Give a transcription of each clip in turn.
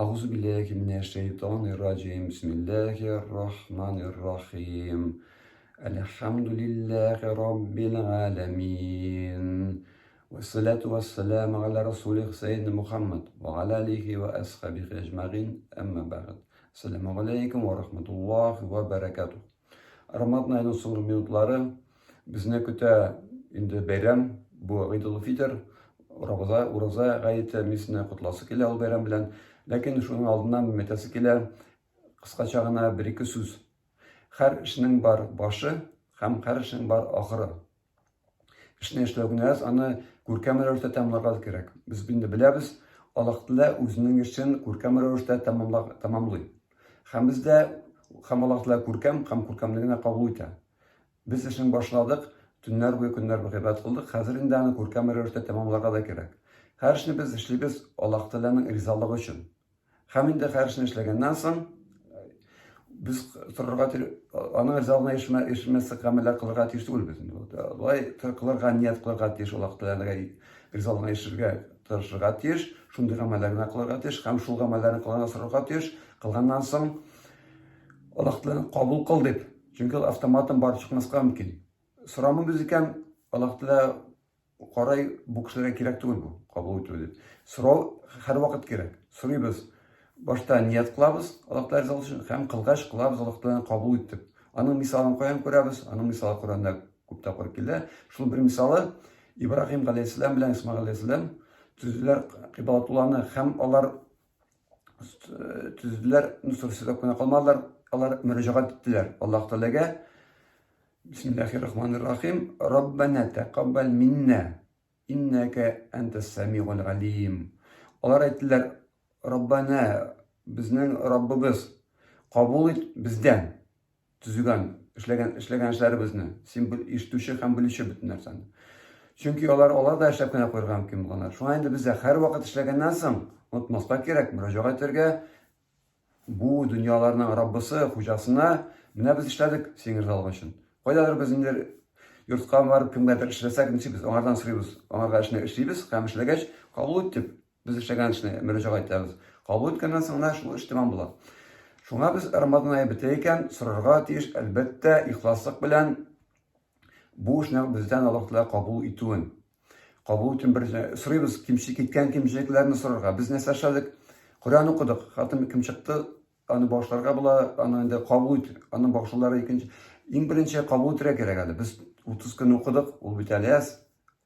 أعوذ بالله من الشيطان الرجيم بسم الله الرحمن الرحيم الحمد لله رب العالمين والصلاة والسلام على رسوله سيدنا محمد وعلى آله وأصحابه أجمعين أما بعد السلام عليكم ورحمة الله وبركاته Ramazan ayının son minutları bizne kötü indi bayram bu Eid el-Fitr Urazа gayet misine kutlası kile al bayram bilen lakin şunun aldından metası kile kıskaça gana bir iki söz her işinin var başı hem her işinin var ahırı işini işlevginez anı görkemli rövüşte tamamlamak gerek biz binde biliriz Allah Teala özünün işini görkemli rövüşte tamamlıyor hem bizde hem Allah Teala görkemliğine kabul eder. Biz işin başladık, tünler boyu günler boyu ibadet kıldık. Hazır indi anı görkemli rövüşte tamamlamak da gerek. Her işini biz işleyimiz Allah Teala'nın rizalığı için. Hem indi her işini işlegenden sonra biz onun rizalığına erişmesi kameler kılırga tiyiş değil bizim. Dolayı kılırga niyet kılırga tiyiş Allah Teala'nın rizalığına erişirge tırışırga tiyiş. Şunday kamelerine kılırga tiyiş. Hem şul kamelerine kılırga sırırga tiyiş. Kılgandan sonra Allah Teala kabul kıl deyip. Çünkü avtomatın barı çıkmasına mümkün. Soramız iken Allah Teala qaray bu kişilere gerek değil bu. Kabul ediyor deyip. Sorav her vakit gerek. Soruyuz. Başta niyet kılabız. Allah Teala rızası için. Hem kılgaç kılabız. Allah Teala kabul ettik. Anın misalını koyan görəbіз. Anın misalı Kur'an'da kupta koyup geldi. Şunun bir misalı İbrahim Aleyhisselam bilen İsmail Aleyhisselam tüzdüler kıbalatullarını hem onlar tüzdüler nüsursuza koyuna kalmadılar. Allah müracaat ettiler Allah Teala'ya. Bismillahirrahmanirrahim. Rabbena teqabbal minna inneke entes semi'ul alim. Onlar ettiler Rabbena bizning Rabbimiz kabul et bizden tüzügen işlegen işlerimizni. Sen iştüşü hem bilişi bütün narsani. Çünkü onlar da işlep kına koyurgan kim bunlar. Şu anda bizde her vakit işlegenden soň unutmasqa gerek müracaat ederge bu dünyalarının Rabbisi, hocasına mine biz işledik senin rızalığın için. Koydadır bizimler yurtqa varıp kimgadir işlesek biz onlardan sırayız. Onlarga işine işleybiz, hem işlegeç kabul etip biz işlegen işine müracaat ettiğimiz. Kabul etkenden sonra şu iş tamam bular. Şuna biz Ramazan ayı biteyken sırarga tiyiş elbette ihlaslık bilen bu işini bizden Allah Teala kabul etüün. Kabul etüün bir sırayız kimşik etken kimşiklerini sırarga. Biz ne saçladık? Kur'an okuduk. Hatım kim çıktı? Anı başlarga bula, anı kabul et. Anı başları ikinci. En birinci kabul etire gerek. Biz 30 gün okuduk. Ol bitaliyaz.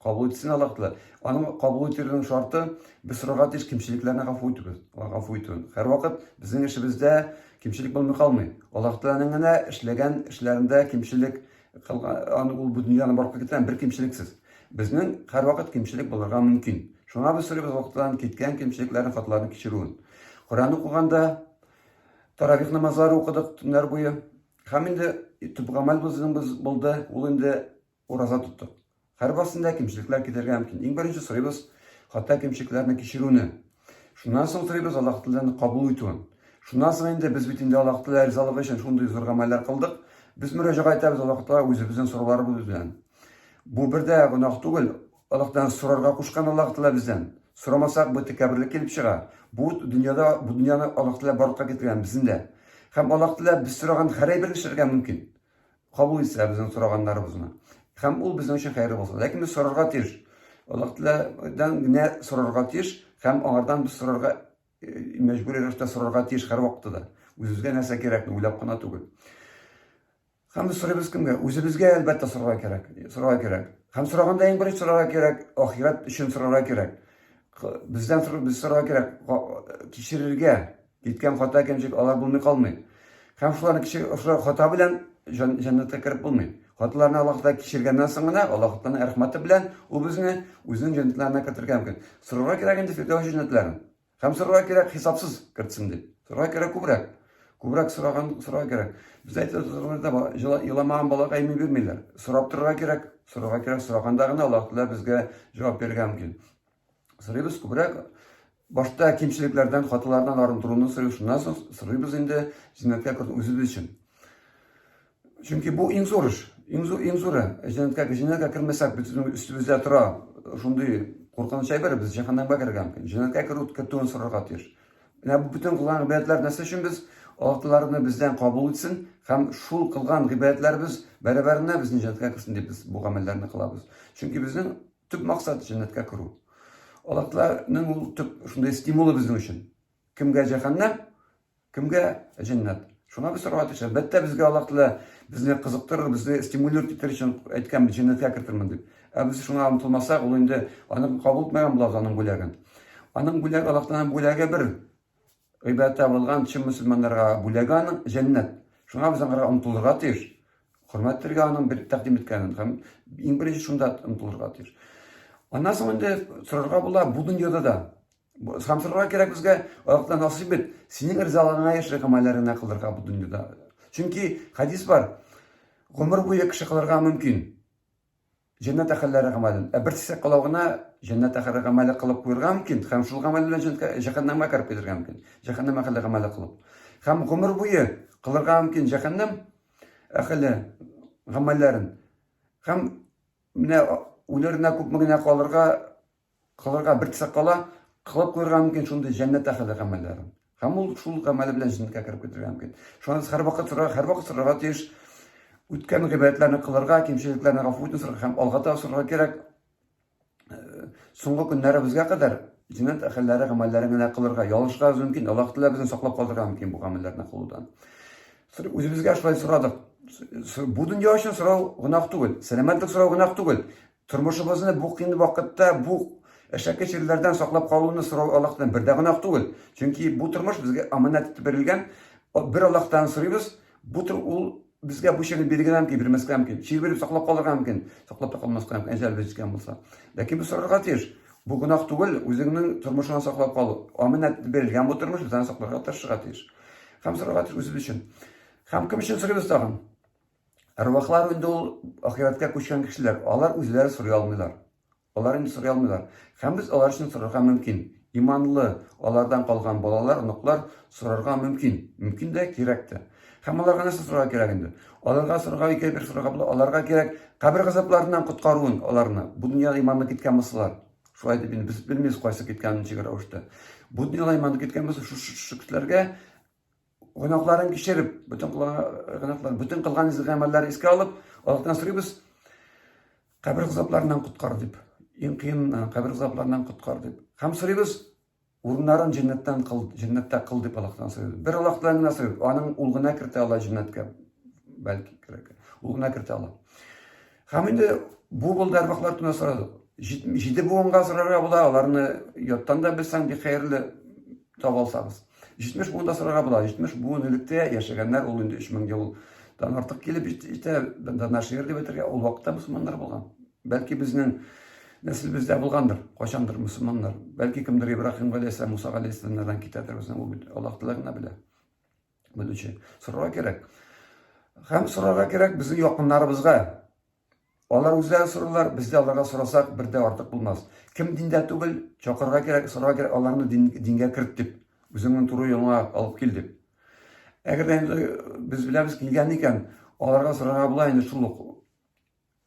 Kabul etsin Allah Teala. Anı kabul etirinin şartı biz sırgat iş kimçiliklerine gafu etun. Her vakit bizim işimizde kimçilik bulmay kalmay. Allah Teala'nın işlegen işlerinde kimçilik anı bu dünyanın barkı getiren bir kimçiliksiz. Bizning her vakit kimçilik bulurga mümkün. Şuna bir sürü vaqtdan ketken kimçiliklerin fatlarını keçirun. Kur'an okuganda taravih namazları okuduk tünler boyu. Hem indi tüpgamal biz buldu. Ol indi uraza tuttuk. Her basında kimçilikler keterge mümkün. En birinci soruyuz hatta kimçiliklerini keçiruni. Şundan sonra soruyuz Allah Teala'nı kabul etun. Şundan sonra indi biz bitinde Allah Teala rizalığı için şunday zor amaller kıldık. Biz müracaat etamiz Allah Teala özümüzün soruları bilen. Bu bir de günah değil. Allah'tan sorarga kuşkan Allah Teala bizden. Soramasak bu tekabürlük gelip çıkar. Bu dünyanı Allah Teala barıkka getirgen bizim de. Hem Allah Teala biz soragan haray birleştirgen mümkün. Kabul etse bizim soraganlarımızını. Hem ol bizim için hayırlı olsun. Lakin biz sorarga tiyiş. Allah Teala'dan ne sorarga tiyiş. Hem onlardan biz sorarga mecbur erişte sorarga tiyiş her vakitte. Özümüzge nese gerek, uylap kına tugul. Hem biz soruyuz kimge? Özümüzge elbette sorarga gerek. Hem soraganda en birinci sorarga gerek. Ahiret için sorarga gerek. Bizden biz sorarga gerek. Kişilerge gitken hata kemçik alar bulmay kalmay. Hem şuların hata bilen cennete kirip bulmay. Hatalarını Allah'ta kişirgenden sonra Allah'tan rahmeti bilen o bizni özünün cennetlerine getirgen mümkün. Sorarga gerek indi firdevs cennetlerini. Hem sorarga gerek hesapsız kirtsin deyip. Sorarga gerek kubrak. Kubrak sorarga gerek. Biz aytıyoruz yılamağın balık ayımı vermeyler. Sorap durarga gerek. Sorarga gerek soragandagını Allah Teala bizge cevap bergen mümkün. Soruyuz kubrak. Başta kimçiliklerden, hatalardan arındırılığını soruyoruz. Nasıl soruyoruz indi cennetke özümüz için. Çünkü bu en zor iş. En zoru. Cennetke kirmesek bizim üstümüzde tura. Şunday korkunç şey var biz cehennemge kirgen. Cennetke kirtuğun sorarga tiyiş. bu bütün kılgan gıybetler nasıl için biz Allah'talarını bizden kabul etsin, hem şul kılgan gıybetlerimiz beraberine bizim cennetke kırsın diye biz bu amellerini kılabız. Çünkü bizim tüp maksat cennetke kırı. Allah'talarının tüp şunda stimulu bizim için. Kimge cehennem, kimge cennet. Şuna bir soru atışır. Bette bizge Allah'talar bizni kızıktırır, bizni stimulür tutar için etken bir cennetke kırtırmın deyip. Biz şuna unutulmasak, o indi anı kabul etmeyen bular anın bulegin. Anın buleg Allah'tan bulege bir gıybette bulgan tüm Müslümanlara bulegan cennet. Şuna biz anlara unutulurga tiyir. Hürmettirge anın bir takdim etkenin. Hem en birinci şunda unutulurga tiyir. Ondan sonra sorarga bular bu dünyada da. Hem sorarga gerek bizge Allah'tan nasip et. Senin rızalığına yaşayacak amellerine kılırga bu dünyada. Çünkü hadis var. Ömür boyu kişi kılırga mümkün. Cennet ahillere gamalin. Bir tisek kılağına cennet ahillere gamali kılıp koyurga mümkün. Hem şul gamalile cehenneme karıp edirga mümkün. Cehennem ahillere gamali kılıp. Hem ömür boyu kılırga mümkün cehennem ahillere gamallerin. Hem ularına kupmagına kılırga bir tisek kala kılıp koyurga mümkün şunda cennet ahillere gamallerin. Hem ol şul gamali bilen cennetke karıp edirga mümkün. Şuna her vakit sorarga tiyiş. Ütken gıybetlerini kılırga, kimşiliklerini gafı etsin sırrı, hem algata sırrı gerek. Soңғы günleri bizge kadar cennet ahillere gamallerini kılırga, yalışga mümkün, Allah Teala bizni saklap kaldırga mümkün bu gamallerini kılıdan. Özümüzge şulay soradık. Bu dünya için sorav günah tugul, selametlik sorav günah tugul. Turmuşumuzun bu kıyın vakitte bu eşek geçirlerden saklap kalığını sorav Allah'tan bir de günah tugul. Çünkü bu turmuş bizge amanet verilgen, bir Allah'tan soruyuz, bu bizge bu şeyini belgilem ki, bilmeskem ki, şiir verip saklap kalırgam ki, saklap da kalmaskem ki, ecel bezken bolsa. Lakin bu sorarga tiyiş, bu günah tugul, özünün turmuşuna saklap kalı, amanet verilgen bu turmuş, bizden saklarga tırşıga tiyiş. Hem sorarga tiyiş özü için. Hem kim için soruyuz tağın? Ervahlar önde ol, ahiretke koşan kişiler, onlar özleri soruyor almıyorlar. Onlar indi soruyor almıyorlar. Hem biz onlar için sorarga mümkün. İmanlı, onlardan kalgan bolalar, onuklar sorarga mümkün. Mümkün de gerekti. Hem onlarga nasıl sorarga gerekindi? Onlarga sorarga bir sorarga bula, onlarga gerek kabir gazaplarından kutkaruun onlarını. Bu dünyada imanlı gitken mısılar. Şu ayda biz bilmeyiz koysa gitkenini çekir avuştu. Bu dünyada imanlı gitken mısır şu kişilerge günahların geçirip, bütün kılgan izli amelleri eski alıp, Allah'tan soruyoruz, kabir gazaplarından kutkar deyip, en kıyın kabir gazaplarından kutkar deyip. Hem soruyoruz, urunların cennette kıl deyip Allah'tan soruyoruz. Bir Allah'tan nasıl soruyoruz? Onun ulguna kirti Allah cennetke, belki gerek. Ulguna kirti Allah. Hem indi bu buldu erbaklar tüne soradık. Jidi buğunga sorarga bula, onlarını yottan da bilsen bir hayırlı tabi alsağız. 70 buğunda sorarga bula, 70 buğun ölükte yaşaganlar ol indi 3000 yıldan artık gelip işte danar şehirde betirge ol vakitte Müslümanlar bulgan. Belki bizden nesil bizde bulgandır, koşandır Müslümanlar. Belki kimdir İbrahim Aleyhisselam, Musa Aleyhisselam'dan kitadır bizden Allah Teala'na bile. Böylece sorarga gerek. Hem sorarga gerek bizim yakınlarımızga. Onlar özleri sorarlar, biz de onlarga sorasak bir de artık bulmaz. Kim dinde tugul, çakırga gerek, sorarga gerek, onlarını dinge kirit dip. Özünün turu yoluna alıp keldi. Eğer biz bilemiz kelgen iken, onlarga sorarga bulayın şulluk.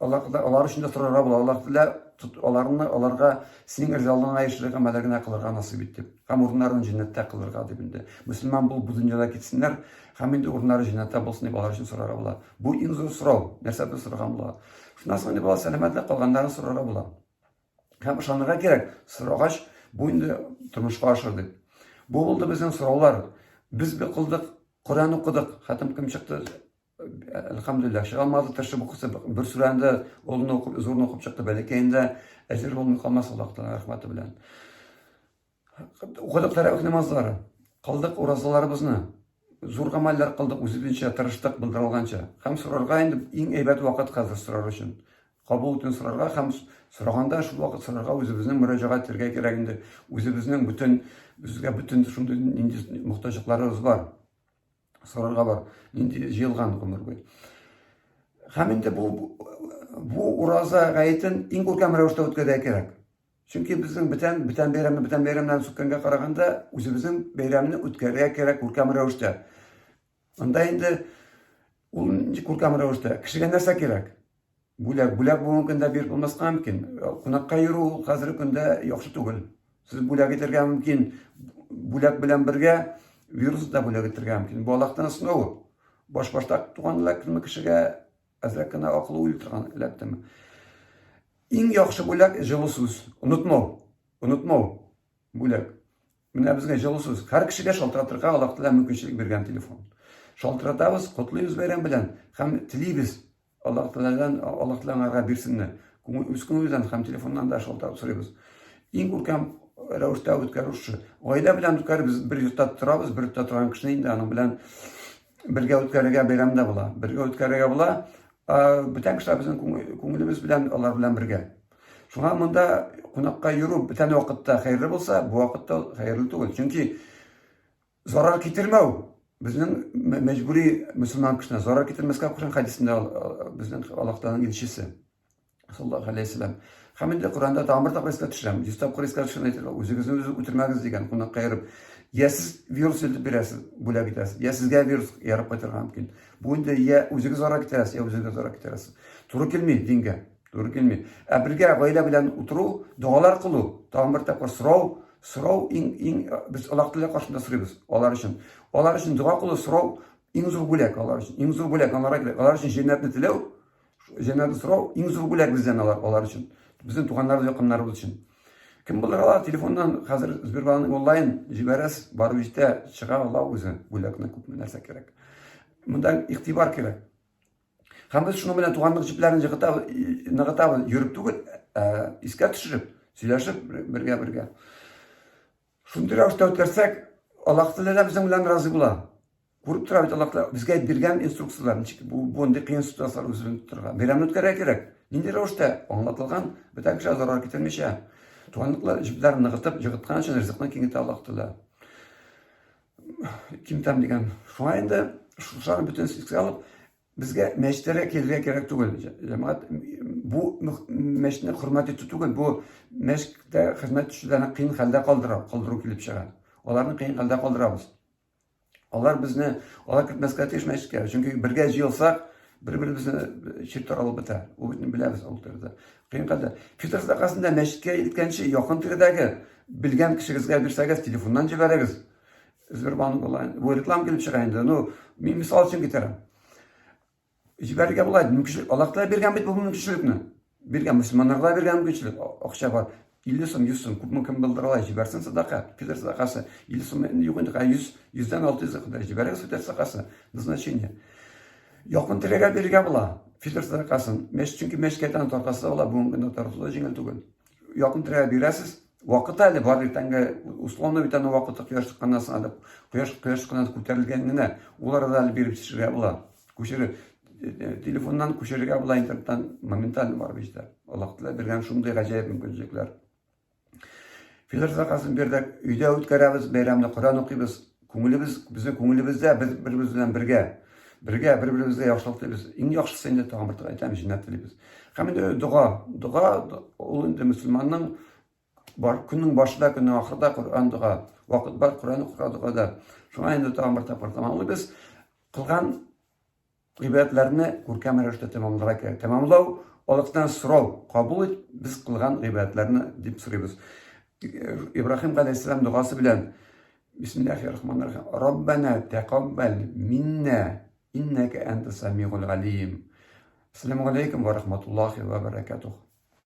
Onlar için de sorarga bulayın. Allah Teala onlarga senin rızalığına yaşayacak amellerine kılırga nasip etti. Hem urunların cennette kılırga dibinde. Müslüman bu dünyada gitsinler, hem indi urunları cennette bulsun deyip onlar için sorarga bulayın. Bu en zor soru. Nerede sorarga bulayın? Şundan sonra ne bala selametle kalganların sorarga bulayın. Hem şanlığa gerek soragaç bu indi turmuşga aşırdı. Bu oldu bizden sorular. Biz bir kıldık, Kur'an okuduk. Hatim kim çıktı? Elhamdülillah. Şıkalmadı taşı bu kısa bir sürende oğlunu okup, zorunu okup çıktı. Belki ecir olmuyor kalmaz Allah'tan rahmeti bilen. Okuduk teravih namazları. Kıldık orazalarımızını. Zor ameller kıldık. Üzübünçe, tırıştık, bildirilgança. Hem sorarga indi en eybet vakit hazır sorar için. Kabul ettiğin sorarga hem soraganda şu vakit sorarga özümüzün müracaat ettirge gerekindi. Özümüzün bütün şunday muhtaçlıklarımız var. Sorarga var. Indi jıyılgan ömür boyu. Hem indi bu uraza gayetin en görkem rövüşte ötkede gerek. Çünkü bizim biten bayramdan sükkenge karaganda özümüzün bayramını ötkede gerek görkem rövüşte. Onda indi görkem rövüşte. Kişigen nerse gerek. Bulak bu günde bir olmasqa mümkün. Kunakka yürü hazır günde yaxşı tugul. Siz bulak eterge mümkün. бүләк белән бергә вирус да бүләк итәргә мөмкин. Бу Аллаһтан сынау. Баш-башта туганлар кешегә әзрәк кенә акыл уйлый торган эләктеме. Иң яхшы бүләк җылы сүз. Онытмау бүләк. Менә безгә җылы сүз. Һәр кешегә шалтыратырга Аллаһ Тәгалә мөмкинчелек биргән телефон. Шалтыратабыз, котлыйбыз бәйрәм белән һәм телибез Аллаһ Тәгаләдән бирсенне. Үз күңелдән һәм телефоннан да шалтыратып сорыйбыз. Иң күркәм рәвештә үткәрүче. Гаилә белән үткәрбез, бер йортта торабыз, бер йортта торган кешене инде аның белән бергә үткәрергә бәйрәмдә була. Бергә үткәрергә була. Бүтән кешеләр безнең күңелебез белән алар белән бергә. Шуңа монда кунакка йөрү бүтән вакытта хәерле булса, бу вакытта хәерле түгел. Чөнки зарар китермәү безнең мәҗбүри мөселман кешенә зарар китермәскә кушан хадисендә безнең Аллаһның илчесе саллаллаһу алейһи ва саллям. Һәм инде Коръәндә тагын тапкыр төшерәм. Йөстәп Коръәскә төшерә әйтәләр. Үзегезне үзе үтермәгез дигән кунакка йөреп. Я сез вирус илтеп бирәсез, бүләк итәсез. Я сезгә вирус ярып кайтырга мөмкин. Бу инде я үзегез зарар китерәсез, я үзегез зарар китерәсез. Туры килми дингә. Туры килми. Бергә гаилә белән утыру, дуалар кылу, тагын бер тапкыр сорау иң без Аллаһ Тәгалә каршында сорыйбыз алар өчен. Алар өчен дуа кылу, сорау иң зур бүләк алар өчен. Иң зур бүләк алар өчен җәннәтне теләү, җәннәтне сорау иң зур бүләк бездән алар өчен. Безнең туганнар, якыннарыбыз өчен. Кем булыр ала телефоннан хәзер Сбербанк онлайн җибәрәс, барып җитә, чыга ала үзе бүләкне күпме нәрсә кирәк. Монда игътибар кирәк. Һәм без шуның белән туганлык җепләрен ныгытабыз, йөреп түгел, искә төшереп, сөйләшеп бергә. Шундый рәвештә үткәрсәк, Аллаһ Тәгалә безнең белән разый була. Күреп тора бит Аллаһ Тәгалә безгә биргән инструкцияләрне, бу инде кыен ситуациялар үзен тоторга. Бәйрәмне үткәрергә кирәк. Нинди рәвештә аңлатылган, бүтән кеше зарар китермичә, туганлыклар җепләрен ныгытып, җыгыткан өчен ризыкны киңәйтә Аллаһ Тәгалә. Кимтәм дигән. Шуңа инде шуларны бөтен сискә алып, безгә мәчетләргә килергә кирәк түгел. Җәмәгать бу мәчетне хөрмәт итү түгел, бу мәчеттә хезмәт итүчеләрне кыен хәлдә калдыру килеп чыга. Аларны кыен хәлдә калдырабыз. Алар кертмәскә тиеш мәчеткә, чөнки бергә җыелсак, бер-беребезне читтәр алып бетә. Ул бит беләбез ул турыда. Кыен хәлдә. Фитр садакасында мәчеткә илткәнче якын тирәдәге белгән кешегезгә бирсәгез, телефоннан җибәрегез. Сбербанк онлайн. Бу реклама килеп чыга инде. Мин мисал өчен китерәм. Җибәрергә була, мөмкинчелек. Аллаһ Тәгалә биргән бит бу мөмкинчелекне. Биргән мөселманнарга биргән мөмкинчелек. Акча бар. 50 сум, 100 сум, күпме кем булдыралар, җибәрсен садака. Фитр садакасы 50 сум юк инде, 100-дән 600 кадәр җибәрегез фитр садакасы. Назначение. Якын тирәгә бирергә була. Фитр садакасын. Чөнки мәчеткә таркасы була, бу гына тартылу җиңел түгел. Якын тирәгә бирәсез. Вакыт әле бар иртәнге условно бит аны вакыты кояш чыкканнан соң алып, кояш чыкканнан күтәрелгәнне улар да әле биреп төшерергә була. Күчереп телефоннан күчерергә була, интернеттан моментально барып җитә. Аллаһ Тәгалә биргән шундый гаҗәеп мөмкинлекләр. Фитр садакасын бирдек, өйдә үткәрәбез, бәйрәмне Коръән укыйбыз. Безнең күңелебездә бер-беребез белән бер-беребезгә яхшылык телибез. Иң яхшысы инде тагын бер әйтәм, җәннәт телибез. Һәм инде дуга ул инде мөселманның бар көннең башында, көннең ахырда Коръән дуга, вакыт бар Коръән укыганда. Шуңа инде тагын бер тапкыр тамамлыйбыз. Кылган гыйбадәтләрне күркәм рәвештә тамамларга кирәк. Тамамлау Аллаһтан сорау, кабул ит без кылган гыйбадәтләрне дип сорыйбыз. Ибраһим галәйһиссәлам дугасы белән Бисмиллаһир-рахманир-рахим. Раббана тaqabbal минна иннaka антас самиғул ғалим. Ассаламу алейкум ва рахматуллахи ва баракатух.